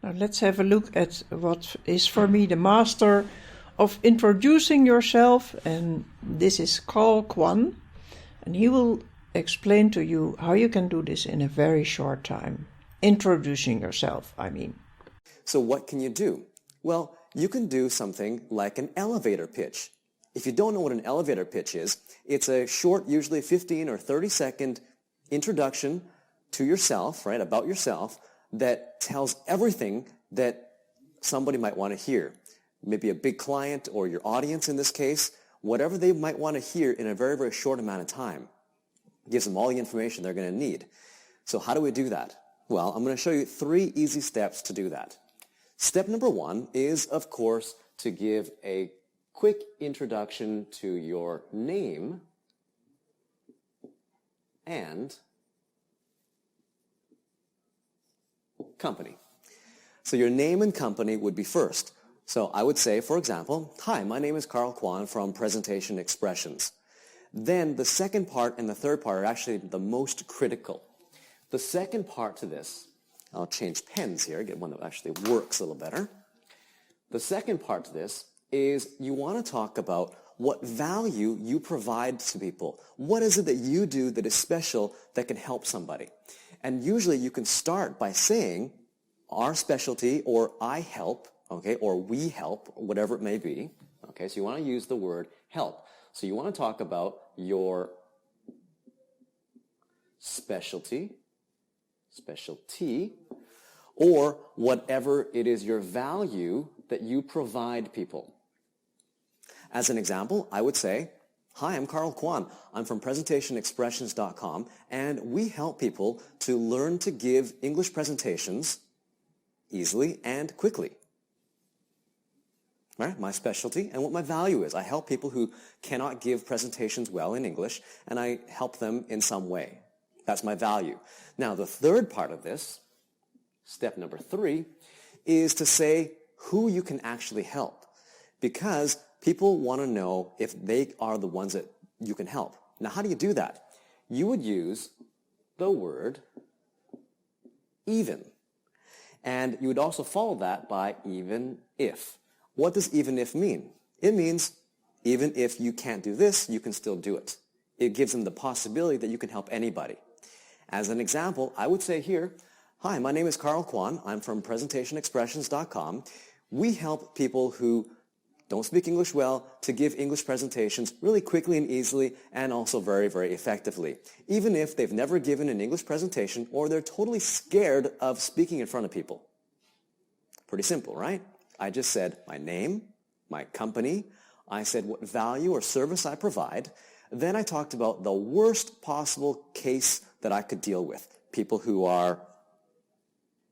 Now let's have a look at what is for me the master of introducing yourself, and this is Carl Kwan, and he will explain to you how you can do this in a very short time. Introducing yourself, I mean. So what can you do? Well, you can do something like an elevator pitch. If you don't know what an elevator pitch is, it's a short, usually 15 or 30-second introduction to yourself, right, about yourself, that tells everything that somebody might want to hear. Maybe a big client or your audience in this case, whatever they might want to hear in a very, very short amount of time. Gives them all the information they're going to need. So how do we do that? Well, I'm going to show you 3 easy steps to do that. Step number 1 is, of course, to give a quick introduction to your name and company. So your name and company would be first. So I would say, for example, hi, my name is Carl Kwan from Presentation Expressions. Then the second part and the third part are actually the most critical. The second part to this, I'll change pens here, get one that actually works a little better. The second part to this is you want to talk about what value you provide to people. What is it that you do that is special that can help somebody? And usually you can start by saying our specialty, or I help, okay, or we help, whatever it may be. Okay, so you want to use the word help. So you want to talk about your specialty, or whatever it is your value that you provide people. As an example, I would say, hi, I'm Carl Kwan. I'm from presentationexpressions.com, and we help people to learn to give English presentations easily and quickly. Right? My specialty and what my value is. I help people who cannot give presentations well in English, and I help them in some way. That's my value. Now, the third part of this, step number 3, is to say who you can actually help, because people want to know if they are the ones that you can help. Now, how do you do that? You would use the word even. And you would also follow that by even if. What does even if mean? It means even if you can't do this, you can still do it. It gives them the possibility that you can help anybody. As an example, I would say here, hi, my name is Carl Kwan. I'm from presentationexpressions.com. We help people who don't speak English well to give English presentations really quickly and easily, and also very, very effectively. Even if they've never given an English presentation or they're totally scared of speaking in front of people. Pretty simple, right? I just said my name, my company. I said what value or service I provide. Then I talked about the worst possible case that I could deal with. People who are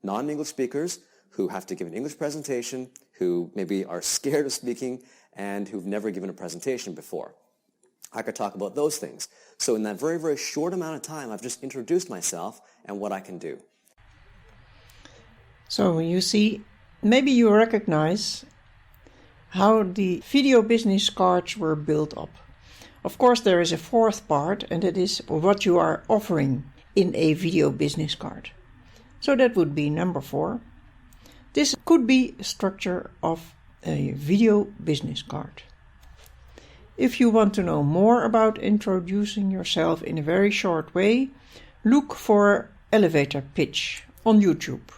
non-English speakers, who have to give an English presentation, who maybe are scared of speaking, and who've never given a presentation before. I could talk about those things. So in that very, very short amount of time, I've just introduced myself and what I can do. So you see, maybe you recognize how the video business cards were built up. Of course, there is a fourth part, and it is what you are offering in a video business card. So that would be number 4. This could be a structure of a video business card. If you want to know more about introducing yourself in a very short way, look for elevator pitch on YouTube.